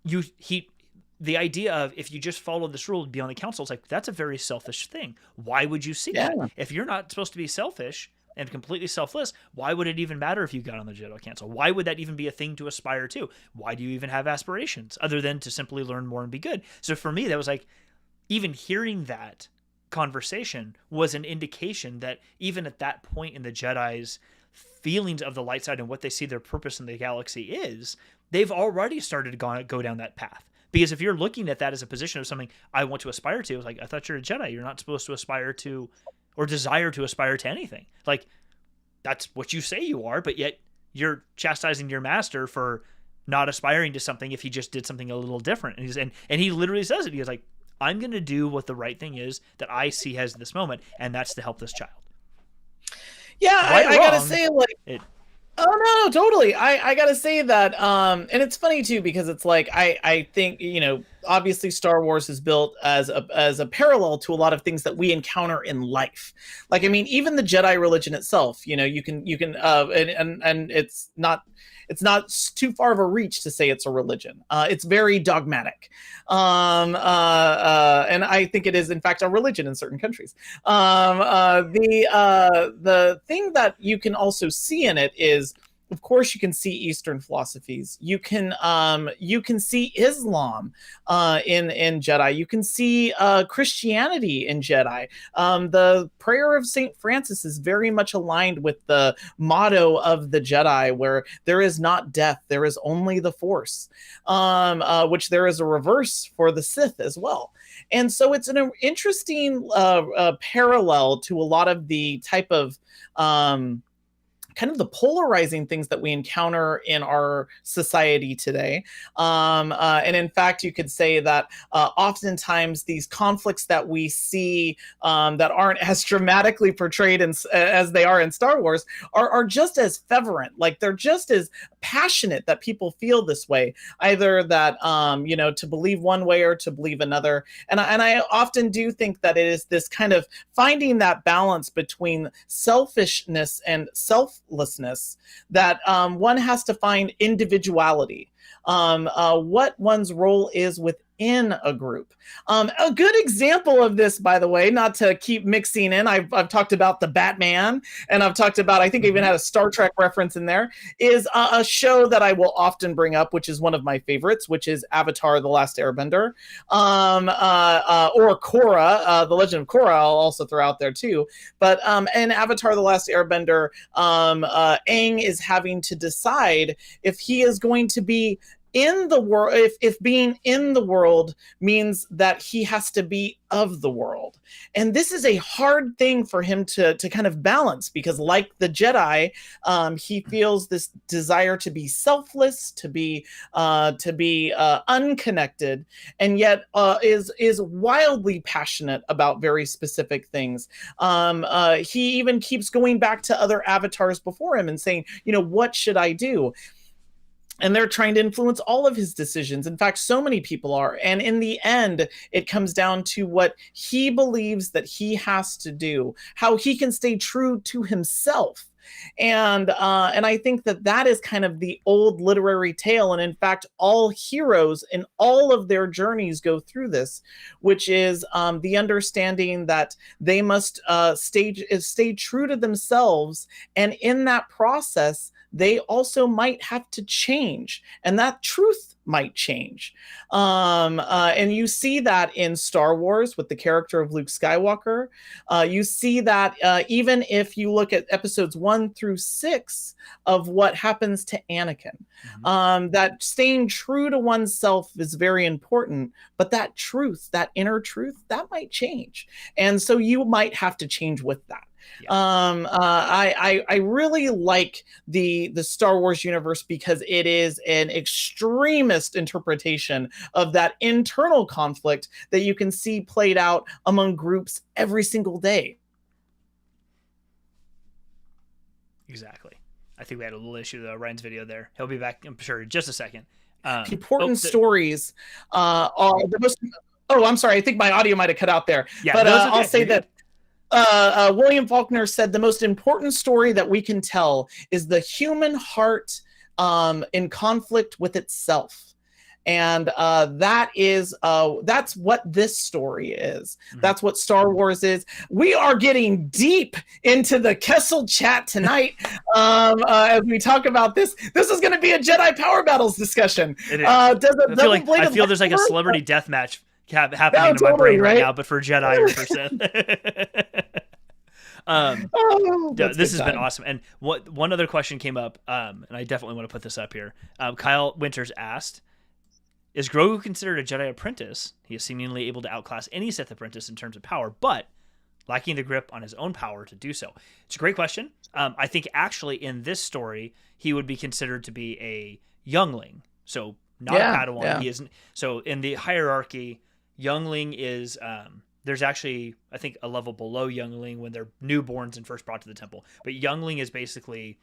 the idea of, if you just follow this rule to be on the council, it's like, that's a very selfish thing. Why would you seek that? If you're not supposed to be selfish and completely selfless, why would it even matter if you got on the Jedi Council? Why would that even be a thing to aspire to? Why do you even have aspirations other than to simply learn more and be good? So for me, that was like, even hearing that conversation was an indication that even at that point in the Jedi's feelings of the light side and what they see their purpose in the galaxy is, they've already started to go down that path. Because if you're looking at that as a position of something I want to aspire to, it's like, I thought you're a Jedi. You're not supposed to aspire to or desire to aspire to anything. Like, that's what you say you are, but yet you're chastising your master for not aspiring to something if he just did something a little different. And he literally says it. He's like, I'm going to do what the right thing is that I see as this moment, and that's to help this child. Yeah, I gotta say, like, oh no, totally. I gotta say that, and it's funny too, because it's like, I think, obviously Star Wars is built as a parallel to a lot of things that we encounter in life. Like, I mean, even the Jedi religion itself, you can and it's not too far of a reach to say it's a religion. It's very dogmatic. And I think it is, in fact, a religion in certain countries. The thing that you can also see in it is, of course, you can see Eastern philosophies. You can see Islam in Jedi. You can see Christianity in Jedi. The prayer of Saint Francis is very much aligned with the motto of the Jedi, where there is not death, there is only the Force, which there is a reverse for the Sith as well. And so it's an interesting parallel to a lot of the type of kind of the polarizing things that we encounter in our society today. And in fact, you could say that oftentimes these conflicts that we see that aren't as dramatically portrayed as they are in Star Wars are just as fervent. Like, they're just as passionate that people feel this way, either that, to believe one way or to believe another. And I often do think that it is this kind of finding that balance between selfishness and selflessness that one has to find individuality, what one's role is within a group. A good example of this, by the way, not to keep mixing in, I've talked about the Batman, and I've talked about, I think I even had a Star Trek reference in there, is a show that I will often bring up, which is one of my favorites, which is Avatar: The Last Airbender, or Korra, The Legend of Korra, I'll also throw out there too. But in Avatar: The Last Airbender, Aang is having to decide if he is going to be in the world, if being in the world means that he has to be of the world. And this is a hard thing for him to kind of balance, because like the Jedi, he feels this desire to be selfless, to be unconnected, and yet is wildly passionate about very specific things. He even keeps going back to other avatars before him and saying, what should I do? And they're trying to influence all of his decisions. In fact, so many people are. And in the end, it comes down to what he believes that he has to do, how he can stay true to himself. And I think that is kind of the old literary tale. And in fact, all heroes in all of their journeys go through this, which is the understanding that they must stay true to themselves. And in that process, they also might have to change, and that truth might change. And you see that in Star Wars with the character of Luke Skywalker. You see that even if you look at episodes 1 through 6 of what happens to Anakin, that staying true to oneself is very important, but that truth, that inner truth, that might change. And so you might have to change with that. Yeah. I really like the Star Wars universe because it is an extremist interpretation of that internal conflict that you can see played out among groups every single day. Exactly. I think we had a little issue with Ryan's video there. He'll be back, I'm sure, in just a second. Important stories are the most. Oh, I'm sorry. I think my audio might have cut out there. Yeah, but okay. I'll say that. William Faulkner said the most important story that we can tell is the human heart in conflict with itself. And that's what this story is. That's what Star Wars is. We are getting deep into the Kessel chat tonight as we talk about this. This is going to be a Jedi Power Battles discussion. It is. I feel there's like a celebrity death match happening in my brain right now, but for Jedi or for Sith. This has been awesome. And one other question came up, and I definitely want to put this up here. Kyle Winters asked, is Grogu considered a Jedi apprentice? He is seemingly able to outclass any Sith apprentice in terms of power, but lacking the grip on his own power to do so. It's a great question. I think actually in this story, he would be considered to be a youngling. So not a Padawan. Yeah. He isn't. So in the hierarchy, youngling is there's actually, I think, a level below youngling when they're newborns and first brought to the temple. But youngling is basically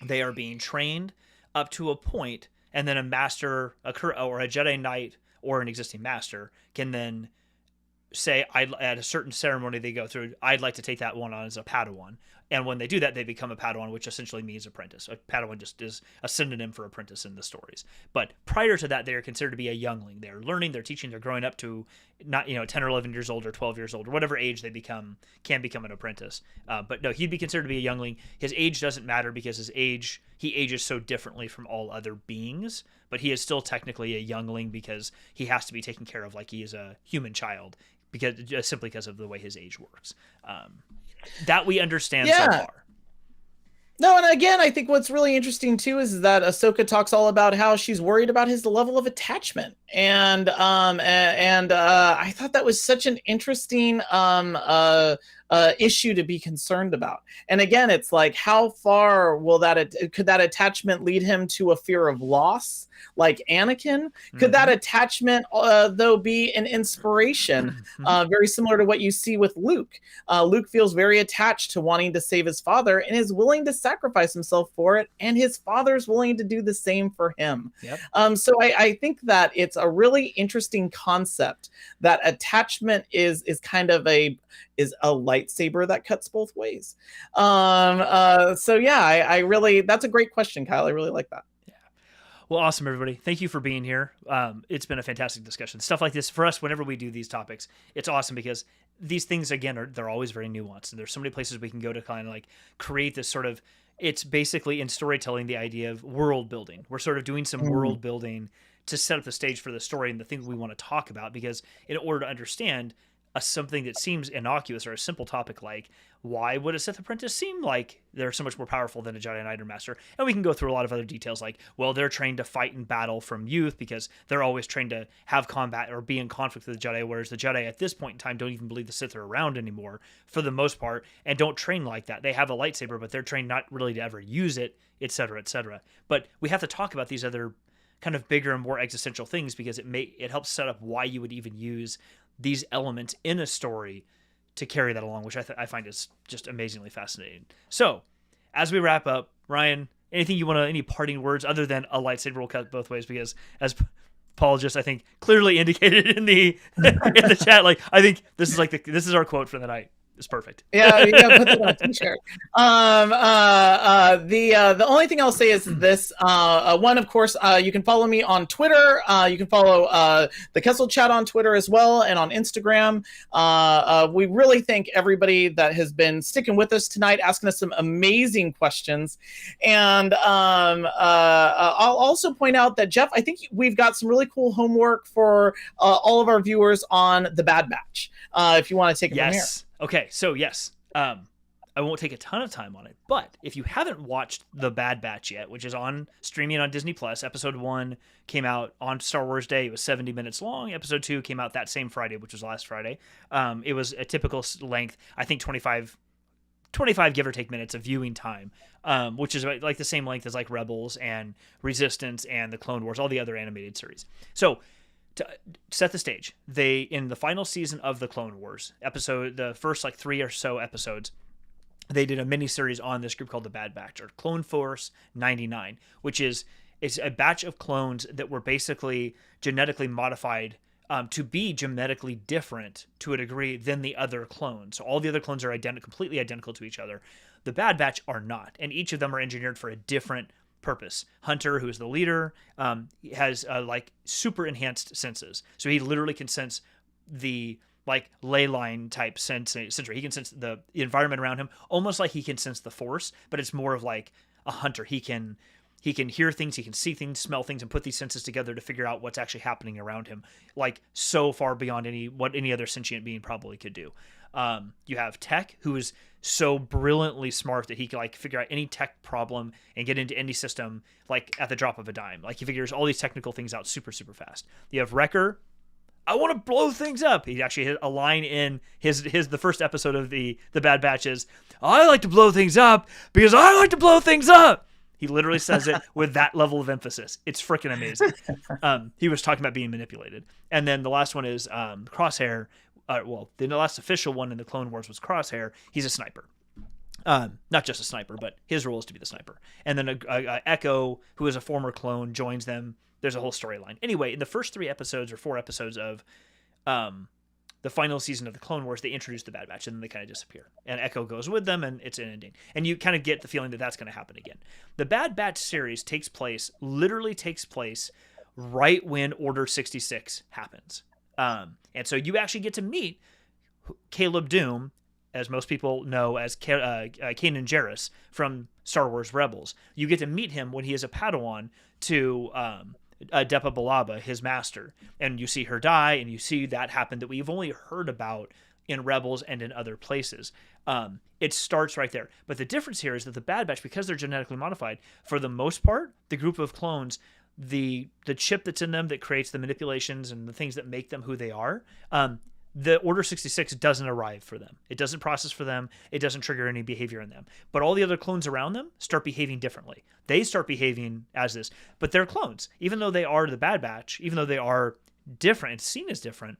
they are being trained up to a point, and then a master or a Jedi Knight or an existing master can then say, at a certain ceremony they go through, I'd like to take that one on as a Padawan. And when they do that, they become a Padawan, which essentially means apprentice. A Padawan just is a synonym for apprentice in the stories. But prior to that, they are considered to be a youngling. They're learning, they're teaching, they're growing up to not 10 or 11 years old or 12 years old or whatever age they can become an apprentice. But no, he'd be considered to be a youngling. His age doesn't matter because he ages so differently from all other beings. But he is still technically a youngling because he has to be taken care of like he is a human child, simply because of the way his age works. That we understand so far. No, and again, I think what's really interesting too is that Ahsoka talks all about how she's worried about his level of attachment, and I thought that was such an interesting issue to be concerned about. And again, it's like, how far could that attachment lead him to a fear of loss, like Anakin? Could that attachment, though, be an inspiration, very similar to what you see with Luke? Luke feels very attached to wanting to save his father and is willing to sacrifice himself for it, and his father's willing to do the same for him. Yep. So I think that it's a really interesting concept that attachment is kind of a lightsaber that cuts both ways. So yeah, I really, that's a great question, Kyle. I really like that. Yeah. Well, awesome, everybody. Thank you for being here. It's been a fantastic discussion. Stuff like this for us, whenever we do these topics, it's awesome because these things, again, they're always very nuanced, and there's so many places we can go to kind of like create this sort of, it's basically in storytelling, the idea of world building. We're sort of doing some world building to set up the stage for the story and the things we want to talk about, because in order to understand something that seems innocuous or a simple topic like, why would a Sith apprentice seem like they're so much more powerful than a Jedi Knight or Master? And we can go through a lot of other details like, well, they're trained to fight in battle from youth because they're always trained to have combat or be in conflict with the Jedi, whereas the Jedi at this point in time don't even believe the Sith are around anymore for the most part and don't train like that. They have a lightsaber, but they're trained not really to ever use it, etc., etc. But we have to talk about these other kind of bigger and more existential things because it helps set up why you would even use these elements in a story to carry that along, which I find is just amazingly fascinating. So, as we wrap up, Ryan, any parting words other than a lightsaber will cut both ways? Because as Paul just, I think, clearly indicated in the chat, like, I think this is our quote for the night. It's perfect. Yeah, you gotta put that on a t-shirt. The only thing I'll say is this. One, of course, you can follow me on Twitter. You can follow the Kessel chat on Twitter as well, and on Instagram. We really thank everybody that has been sticking with us tonight, asking us some amazing questions. And I'll also point out that, Jeff, I think we've got some really cool homework for all of our viewers on the Bad Batch. If you want to take it from here. Okay, so yes, I won't take a ton of time on it, but if you haven't watched The Bad Batch yet, which is streaming on Disney Plus, episode 1 came out on Star Wars Day. It was 70 minutes long. Episode 2 came out that same Friday, which was last Friday. It was a typical length, I think 25 give or take minutes of viewing time, which is like the same length as like Rebels and Resistance and the Clone Wars, all the other animated series. So to set the stage, they, in the final season of the Clone Wars episode, the first like 3 or so episodes, they did a mini series on this group called the Bad Batch, or Clone Force 99, which is a batch of clones that were basically genetically modified to be genetically different to a degree than the other clones. So all the other clones are completely identical to each other. The Bad Batch are not, and each of them are engineered for a different purpose. Hunter, who is the leader, has like super enhanced senses, so he literally can sense the like ley line type sensor. He can sense the environment around him almost like he can sense the Force, but it's more of like a hunter. He can hear things, he can see things, smell things, and put these senses together to figure out what's actually happening around him, like so far beyond what any other sentient being probably could do. You have Tech, who is so brilliantly smart that he can like figure out any tech problem and get into any system like at the drop of a dime. Like he figures all these technical things out super, super fast. You have Wrecker. I want to blow things up. He actually had a line in the first episode of the Bad Batch is, I like to blow things up because I like to blow things up. He literally says it with that level of emphasis. It's freaking amazing. He was talking about being manipulated. And then the last one is Crosshair. The last official one in the Clone Wars was Crosshair. He's a sniper. Not just a sniper, but his role is to be the sniper. And then a Echo, who is a former clone, joins them. There's a whole storyline. Anyway, in the first 3 episodes or 4 episodes of the final season of the Clone Wars, they introduce the Bad Batch, and then they kind of disappear. And Echo goes with them, and it's ending. And you kind of get the feeling that that's going to happen again. The Bad Batch series literally takes place right when Order 66 happens. And so you actually get to meet Caleb Doom, as most people know as Kanan Jarrus from Star Wars Rebels. You get to meet him when he is a Padawan to Depa Billaba, his master. And you see her die, and you see that happen that we've only heard about in Rebels and in other places. It starts right there. But the difference here is that the Bad Batch, because they're genetically modified, for the most part, the group of clones, the chip that's in them that creates the manipulations and the things that make them who they are, the Order 66 doesn't arrive for them. It doesn't process for them. It doesn't trigger any behavior in them. But all the other clones around them start behaving differently. They start behaving as this. But they're clones. Even though they are the Bad Batch, even though they are different and seen as different,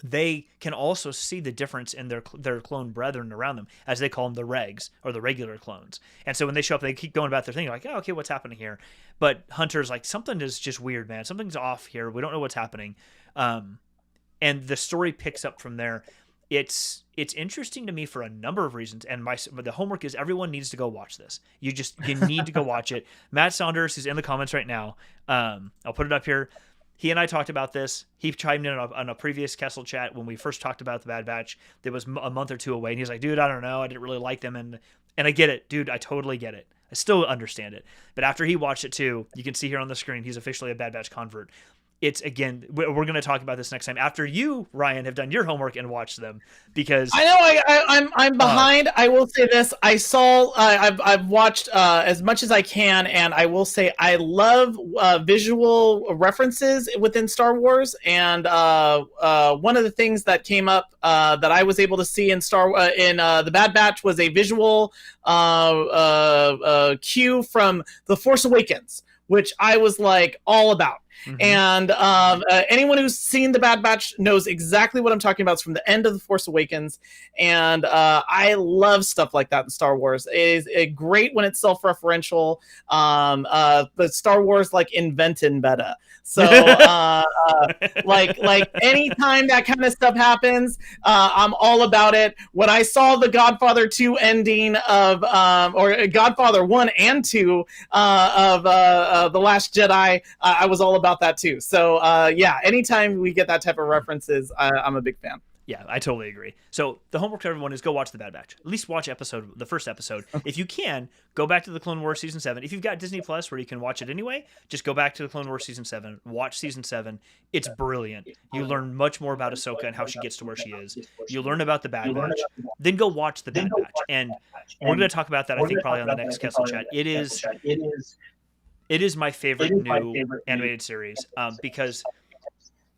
they can also see the difference in their clone brethren around them, as they call them the regs, or the regular clones. And so when they show up, they keep going about their thing, like, oh, okay, what's happening here? But Hunter's like, something is just weird, man. Something's off here. We don't know what's happening. And the story picks up from there. It's interesting to me for a number of reasons, and the homework is everyone needs to go watch this. You need to go watch it. Matt Saunders, who's in the comments right now, I'll put it up here. He and I talked about this. He chimed in on a previous Kessel chat when we first talked about the Bad Batch. That was a month or 2 away, and he's like, dude, I don't know. I didn't really like them, and I get it, dude. I totally get it. I still understand it. But after he watched it too, you can see here on the screen, he's officially a Bad Batch convert. It's, again, we're going to talk about this next time after you, Ryan, have done your homework and watched them, because I know I'm behind. I will say this: I've watched as much as I can, and I will say I love visual references within Star Wars. And one of the things that came up that I was able to see in the Bad Batch was a visual cue from The Force Awakens, which I was like all about. And anyone who's seen The Bad Batch knows exactly what I'm talking about. It's from the end of The Force Awakens. And I love stuff like that in Star Wars. It is great when it's self-referential, but Star Wars like invented meta. So like anytime that kind of stuff happens, I'm all about it. When I saw the Godfather 2 ending of or Godfather 1 and 2 of The Last Jedi, I was all about that too. So yeah, anytime we get that type of references, I'm a big fan. Yeah, I totally agree. So the homework to everyone is go watch The Bad Batch. At least watch the first episode. If you can, go back to the Clone Wars Season 7. If you've got Disney Plus where you can watch it anyway, just go back to the Clone Wars Season 7. Watch Season 7. It's brilliant. You learn much more about Ahsoka and how she gets to where she is. You learn about The Bad Batch. Then go watch The Bad Batch. And we're going to talk about that, I think, probably on the next Kessel chat. It is my favorite new animated series because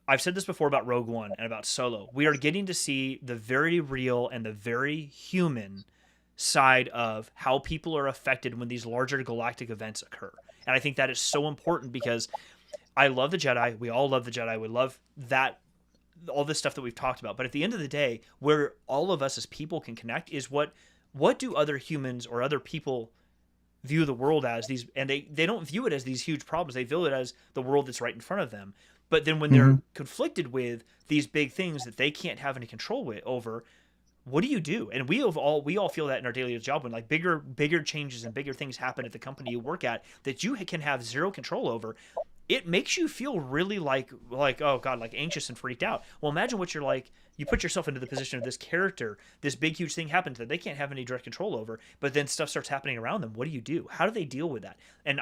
I've said this before about Rogue One and about Solo. We are getting to see the very real and the very human side of how people are affected when these larger galactic events occur. And I think that is so important because I love the Jedi. We all love the Jedi. We love that, all this stuff that we've talked about. But at the end of the day, where all of us as people can connect is what do other humans or other people view the world as? These, and they don't view it as these huge problems. They view it as the world that's right in front of them. But then when they're conflicted with these big things that they can't have any control over, what do you do? And we all feel that in our daily job when like bigger changes and bigger things happen at the company you work at that you can have zero control over. It makes you feel really like oh God, like anxious and freaked out. Well, imagine what you're like. You put yourself into the position of this character. This big huge thing happens that they can't have any direct control over. But then stuff starts happening around them. What do? How do they deal with that? And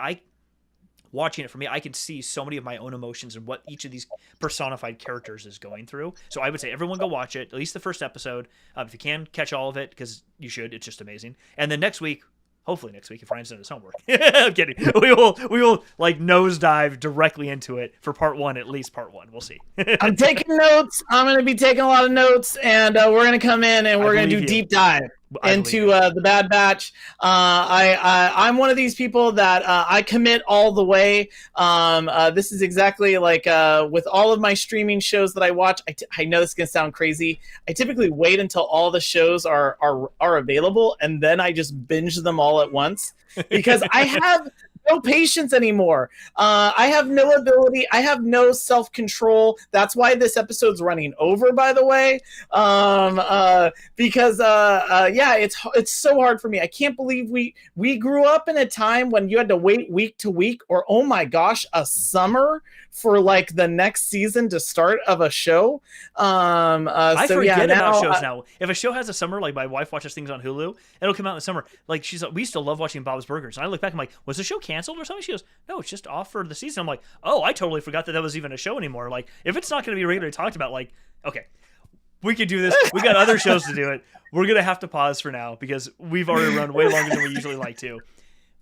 watching it for me, I can see so many of my own emotions and what each of these personified characters is going through. So I would say everyone go watch it, at least the first episode. If you can, catch all of it, because you should. It's just amazing. And then hopefully next week, if Ryan's done his homework. I'm kidding. We will like nosedive directly into it for part 1, at least part 1. We'll see. I'm taking notes. I'm going to be taking a lot of notes, and we're going to come in and we're going to do deep dive into The Bad Batch. I'm one of these people that I commit all the way. This is exactly like with all of my streaming shows that I watch. I know this is going to sound crazy. I typically wait until all the shows are available, and then I just binge them all at once because I have no patience anymore. I have no ability. I have no self-control. That's why this episode's running over, by the way. Because yeah, it's so hard for me. I can't believe we grew up in a time when you had to wait week to week, or oh my gosh, a summer for like the next season to start of a show. I forget about shows now. If a show has a summer, like my wife watches things on Hulu, it'll come out in the summer. Like we used to love watching Bob's Burgers, and I look back, I'm like, was the show canceled or something? She goes, no, it's just off for the season. I'm like, oh, I totally forgot that was even a show anymore. Like, if it's not going to be regularly talked about, like, okay, we could do this. We got other shows to do it. We're gonna have to pause for now because we've already run way longer than we usually like to.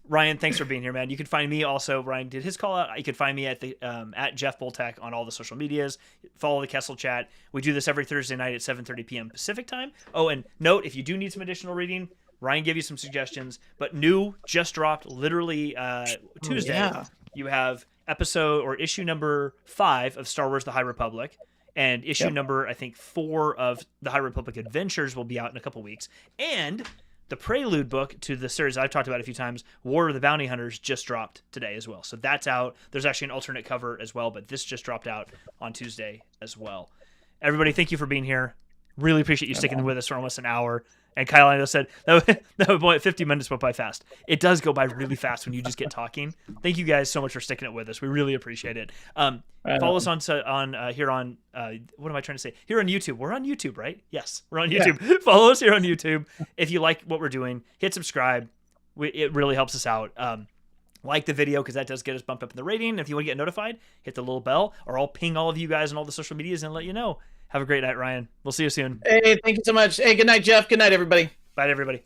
Ryan, thanks for being here, man. You can find me also. Ryan did his call out. You can find me at the at Jeff Boltech on all the social medias. Follow the Kessel chat. We do this every Thursday night at 7:30 p.m. Pacific time. Oh, and note, if you do need some additional reading, Ryan gave you some suggestions. But new just dropped literally Tuesday. Yeah. You have episode or issue number 5 of Star Wars: The High Republic. And issue number, I think, 4 of The High Republic Adventures will be out in a couple weeks. And the prelude book to the series I've talked about a few times, War of the Bounty Hunters, just dropped today as well. So that's out. There's actually an alternate cover as well, but this just dropped out on Tuesday as well. Everybody, thank you for being here. Really appreciate you sticking with us for almost an hour. And Kyle, I know, said that 50 minutes went by fast. It does go by really fast when you just get talking. Thank you guys so much for sticking it with us. We really appreciate it. Follow us on here on what am I trying to say? Here on YouTube. We're on YouTube, right? Yes, we're on YouTube. Yeah. Follow us here on YouTube. If you like what we're doing, hit subscribe. It really helps us out. Like the video because that does get us bumped up in the rating. If you want to get notified, hit the little bell, or I'll ping all of you guys on all the social medias and let you know. Have a great night, Ryan. We'll see you soon. Hey, thank you so much. Hey, good night, Jeff. Good night, everybody. Bye, everybody.